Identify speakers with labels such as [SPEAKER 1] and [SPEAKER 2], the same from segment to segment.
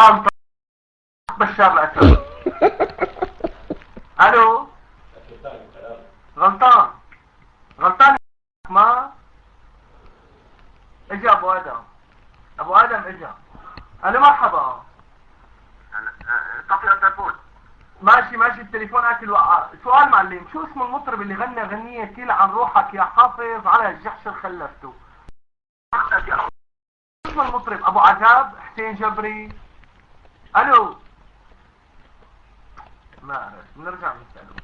[SPEAKER 1] غلطان بشار الاسد. الو غلطان غلطان ما اجا ابو ادم. ابو ادم اجا. الو مرحبا.
[SPEAKER 2] طفي التليفون.
[SPEAKER 1] ماشي ماشي التليفون اكل وقع. سؤال معلم، شو اسم المطرب اللي غنى غنية كيل عن روحك يا حافظ على الجحش اللي خلفته؟ شو اسم المطرب؟ ابو عذاب، حسين جبري؟ الو ما اعرف، بنرجع نسأله.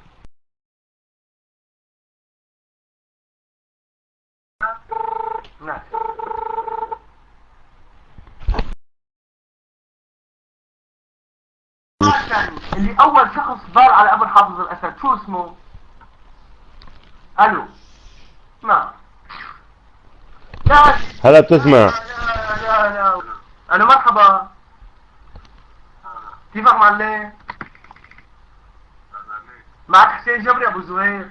[SPEAKER 1] ماشي. اللي اول شخص بال على ابو حافظ الاسد شو اسمه؟ الو ما لا
[SPEAKER 3] هلا بتسمع؟
[SPEAKER 1] لا الو مرحبا. كيفك معلم؟ معك حسين جبري ابو زهير.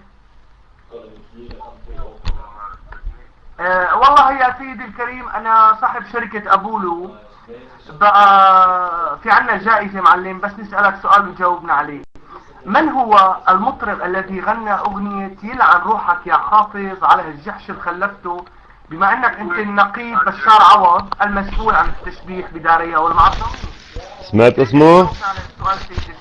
[SPEAKER 1] والله يا سيدي الكريم انا صاحب شركة ابولو. بقى في عنا جائزة معلم، بس نسألك سؤال وتجاوبنا عليه. من هو المطرب الذي غنى اغنية يلعن روحك يا حافظ على الجحش اللي خلفته، بما انك انت النقيب بشار عوض المسؤول عن التشبيح بداريا والمعصومين؟
[SPEAKER 3] سمعت اسمه؟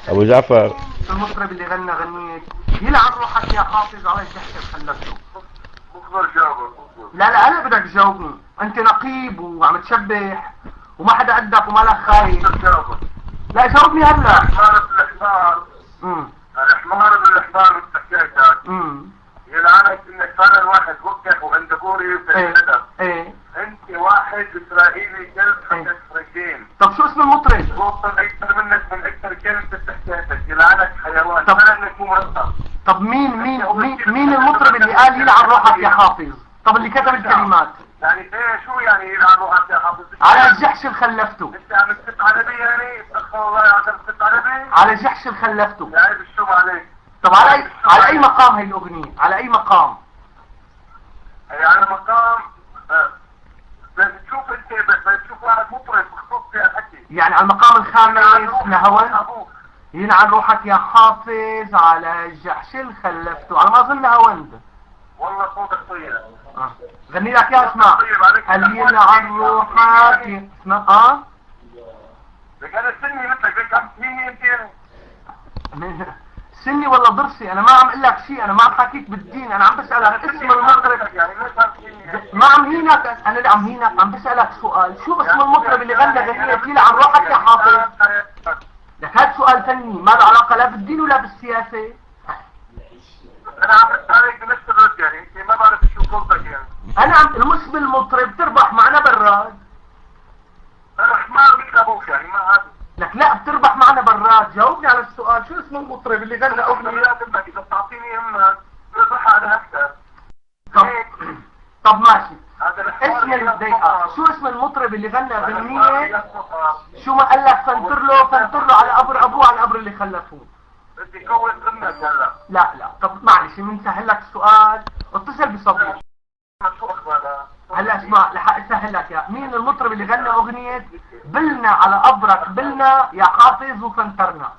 [SPEAKER 3] ابو جعفر.
[SPEAKER 1] المطرب اللي غنى غنية يلعن روحك يا حافظ على الجحش اللي خلفته.
[SPEAKER 2] اصبر جاوب.
[SPEAKER 1] لا لا انا بدك تجاوبني، انت نقيب وعم تشبح وما حدا قدك وما لك خايف. لا جاوبني هلا.
[SPEAKER 2] الحمار بالحمار بتحكيتك. يلعنك انك فعلا واحد وقف وعند غوري بالادب.
[SPEAKER 1] ايه
[SPEAKER 2] انت واحد اسرائيلي كلب حتى فرنجين.
[SPEAKER 1] طب شو اسم المطرب؟
[SPEAKER 2] وصل اكثر منك من اكثر كلب بتحكيتك. يلعنك حيوان. طب انك مو مرتب.
[SPEAKER 1] طب مين المطرب اللي قال يلعن روحك يا حافظ؟ طب اللي كتب الكلمات
[SPEAKER 2] يعني ايه شو يعني يلعن روحك يا حافظ؟
[SPEAKER 1] على الجحش اللي خلفته.
[SPEAKER 2] انت عم تكتب عربي يعني؟ استغفر الله عم تكتب عربي؟
[SPEAKER 1] على الجحش اللي خلفته.
[SPEAKER 2] يعني بالشوم عليك.
[SPEAKER 1] طب على اي مقام هي الاغنية؟ على اي مقام؟
[SPEAKER 2] هي على مقام بتشوف انت بتشوف واحد مطرب مخصوص في الحكي.
[SPEAKER 1] يعني على المقام الخامس نهاوند. يلعن روحك يا حافظ على الجحش اللي خلفته، على ما اظن نهاوند.
[SPEAKER 2] والله صوتك طيب.
[SPEAKER 1] غني لك يا اسمع. قال يلعن روحك اسمع
[SPEAKER 2] انا سني مثلك ليك عم تهيني انت.
[SPEAKER 1] سني ولا ضرسي؟ انا ما عم اقول لك شيء، انا ما عم حكيك بالدين، انا عم بسالك اسم المطرب.
[SPEAKER 2] يعني ليش عم تهيني؟
[SPEAKER 1] ما عم هينك، انا اللي عم هينك، عم بسالك سؤال، شو اسم المطرب اللي غنى غنية يلعن روحك يا حافظ؟ لك هذا سؤال فني ما له علاقه لا بالدين ولا بالسياسه.
[SPEAKER 2] انا عم بسالك بنفس الرد، يعني انت ما بعرف شو قصدك يعني.
[SPEAKER 1] انا عم المسلم المطرب تربح معنا براد.
[SPEAKER 2] انا حمار مثل ابوك يعني ما هذا.
[SPEAKER 1] لك لا بتربح معنا براد، جاوبني على السؤال، شو اسم المطرب اللي غنى اغنية؟
[SPEAKER 2] اذا بتعطيني همك بربح على اكثر.
[SPEAKER 1] طب ماشي. اسم الدقيقة، شو اسم المطرب اللي غنى غنية؟ شو ما قال لك فنتر له على قبر ابوه، على القبر اللي خلفوه.
[SPEAKER 2] بدي كون امك هلا.
[SPEAKER 1] لا طب معلش بنسهل لك السؤال، اتصل بصبري.
[SPEAKER 2] شو اخبارها؟
[SPEAKER 1] هلا اسمع لحق اسهل لك يا مين المطرب اللي غنى اغنية بلنا على قبرك بلنا يا حافظ وفنترنا؟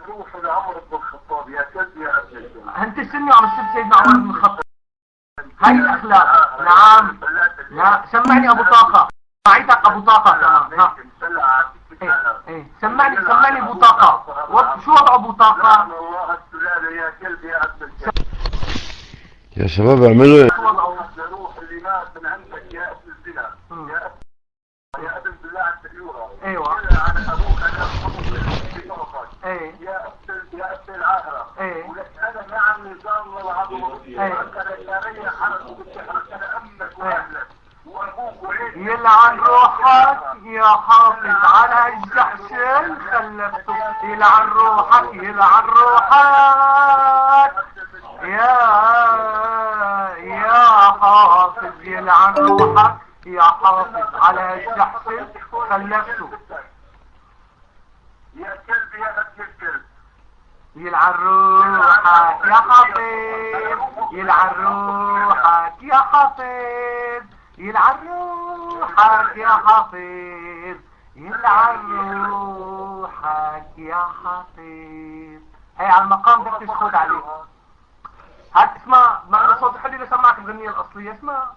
[SPEAKER 2] روح لعمر بن الخطاب يا كلب يا اسد.
[SPEAKER 1] انت سني وعم تسب سيدنا عمر بن الخطاب. هاي الاخلاق. نعم. لا سمعني ابو طاقة. معيتك ابو طاقة كمان. ايه سمعني ابو طاقة. شو وضع ابو طاقة؟
[SPEAKER 2] الله السلالة يا كلب يا اسد.
[SPEAKER 3] يا شباب اعملوا
[SPEAKER 2] روح اللي مات من عندك يا اسد الزنا. يا ابن بالله على السيورة.
[SPEAKER 1] ايوه.
[SPEAKER 2] انا ابوك انا في طرفك.
[SPEAKER 1] ايه.
[SPEAKER 2] يا ابن العاهرة.
[SPEAKER 1] ايه.
[SPEAKER 2] ولك انا نعم نظام العظيم.
[SPEAKER 1] ايه.
[SPEAKER 2] انا شارية حرق وبتحرق انا امك واهلك. وابوك وعيلتك.
[SPEAKER 1] يلعن روحك يا حافظ على الجحش اللي خلفته. يلعن روحك يلعن روحك يا حافظ يلعن روحك يا حافظ على الجحش اللي خلفته.
[SPEAKER 2] يا كلب يا ابن الكلب.
[SPEAKER 1] يلعن روحك يا حافظ يلعن روحك يا حافظ يلعن روحك يا حافظ يلعن روحك يا حفيظ. هي على المقام بدك تشهد عليه. هات اسمع، ما انا صوت حلو لسمعك الغنية الأصلية. اسمع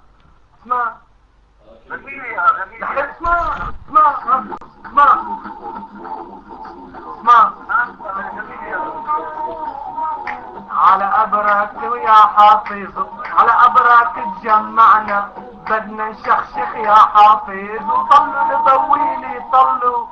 [SPEAKER 1] على أبرك يا حافظ، على أبرك تجمعنا، بدنا نشخشخ يا حافظ، وطلوا لطويلي طلوا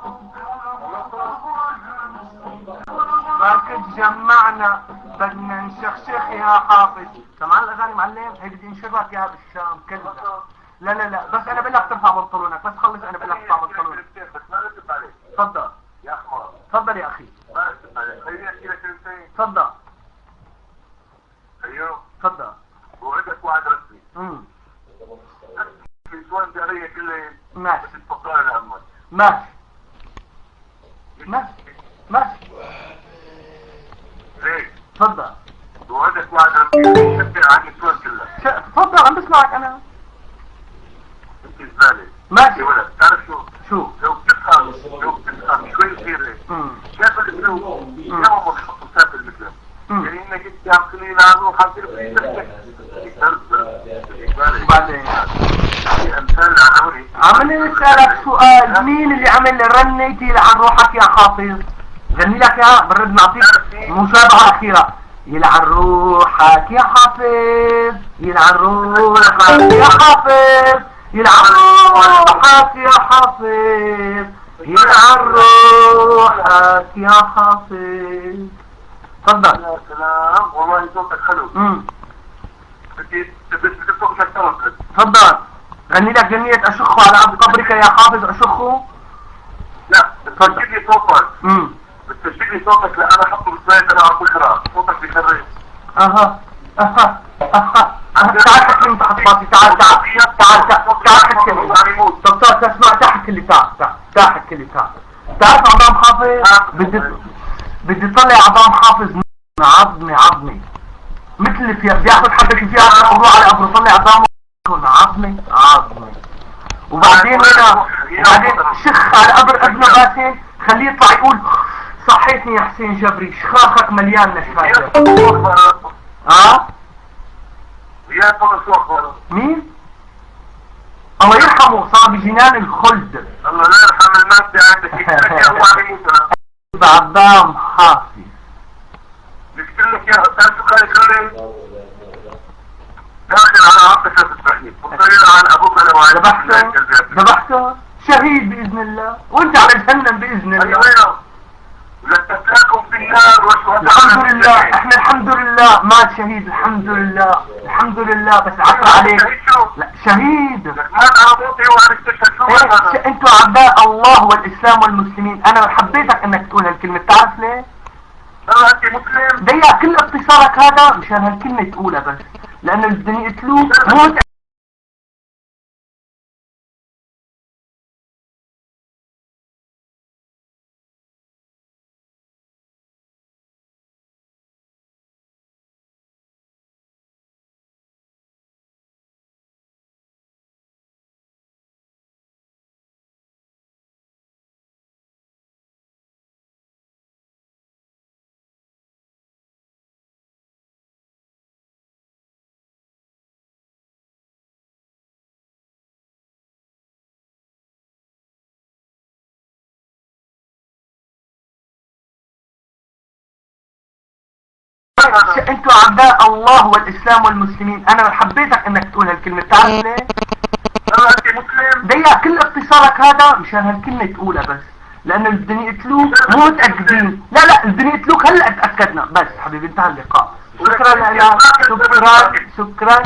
[SPEAKER 1] برك تجمعنا، بدنا نشخشخ يا حافظ. سمعان الأغاني معلم؟ هي بدي انشرك اياها بالشام كلها. لا بس انا بقول لك ترفع بنطلونك، بس خلص انا بقول لك ترفع بنطلونك. تفضل
[SPEAKER 2] يا حمار،
[SPEAKER 1] تفضل يا اخي،
[SPEAKER 2] ما أكتب عليك. خليني أحكي لك كلمتين.
[SPEAKER 1] تفضل
[SPEAKER 2] أيوه،
[SPEAKER 1] تفضل.
[SPEAKER 2] وعدك وعد رسمي. في شوان دارية كلها
[SPEAKER 1] ماشي
[SPEAKER 2] بس تفكرها لأمك.
[SPEAKER 1] ماشي
[SPEAKER 2] ليش؟
[SPEAKER 1] تفضل
[SPEAKER 2] وعدك وعد رسمي شبه عن الشوان كلها.
[SPEAKER 1] تفضل عم بسمعك انا.
[SPEAKER 2] انت زبالة.
[SPEAKER 1] ماشي.
[SPEAKER 2] يا ولد تعرف
[SPEAKER 1] شو
[SPEAKER 2] لو بتفهم شوي صغيرة شاف الاسلوب يوم بتحطوا سافل مثله. يعني انك انت عم تقولي عنه حاصل في
[SPEAKER 1] وبعدين
[SPEAKER 2] امثال عنوري.
[SPEAKER 1] عملي نسألك سؤال، مين اللي عمل رنيتي لعن روحك يا حافظ؟ غني لك يا برد نعطيك مشابهة أخيرة. يلعن روحك يا حافظ، يلعن روحك يا حافظ، يلعن روحك يا حافظ، يلعن روحك يا حافظ. تفضل.
[SPEAKER 2] يا سلام والله صوتك حلو. بدي تبقى شكرا.
[SPEAKER 1] تفضل غني لك جنية أشخه على أب قبرك يا حافظ أشخه.
[SPEAKER 2] لا بتسجل لي صوتك. بتسجل لي صوتك لأن أنا حطه بالسلايد أنا عم بقرأ صوتك بيخرج.
[SPEAKER 1] تعال حكي لي تحت صوتي. تعال حكي لي. طب تسمع تحكي لي. تعال حكي لي. تعرف عظام حافظ؟ بدي طلع عظام حافظ عظمي مثل اللي فيها بياخذ حبة فيها وروح على قبره طلع عظامه عظمي. وبعدين شخ على قبر ابنه باسل خليه يطلع يقول صحيتني يا حسين جبري، شخاخك مليان نشفاية.
[SPEAKER 2] يا فضل شو أخباره؟
[SPEAKER 1] مين؟ الله يرحمه صار بجنان الخلد.
[SPEAKER 2] الله لا يرحم المادة عندك. يا الله عليه وسلم.
[SPEAKER 1] بعدام حافظ.
[SPEAKER 2] بكتب لك يا أستاذ شو خلي كله داخل على عطشة التحليل وصير عن أبوك لو
[SPEAKER 1] ذبحته شهيد بإذن الله وانت على جهنم بإذن الله.
[SPEAKER 2] أيوة لتتلاكم في النار وشهداء.
[SPEAKER 1] الحمد لله احنا الحمد لله مات شهيد. الحمد لله بس عفر عليك. لا شهيد.
[SPEAKER 2] ما تعرفوتي وعن استشهد شو
[SPEAKER 1] انتوا اعداء الله والاسلام والمسلمين. انا حبيتك انك تقول هالكلمة. تعرف ليه؟
[SPEAKER 2] انت مسلم.
[SPEAKER 1] ضيق كل اختصارك هذا مشان هالكلمة تقولها بس لانه اللي بدهم يقتلوه موت. انتوا اعداء الله والاسلام والمسلمين. انا حبيتك انك تقول هالكلمة. تعرف ليه؟
[SPEAKER 2] انت مسلم.
[SPEAKER 1] ضيق كل اختصارك هذا مشان هالكلمة تقولها بس لانه اللي بدهم يقتلوه مو متأكدين. لا اللي بدهم يقتلوك هلا تأكدنا. بس حبيبي انتهى اللقاء. شكرا لك. شكرا.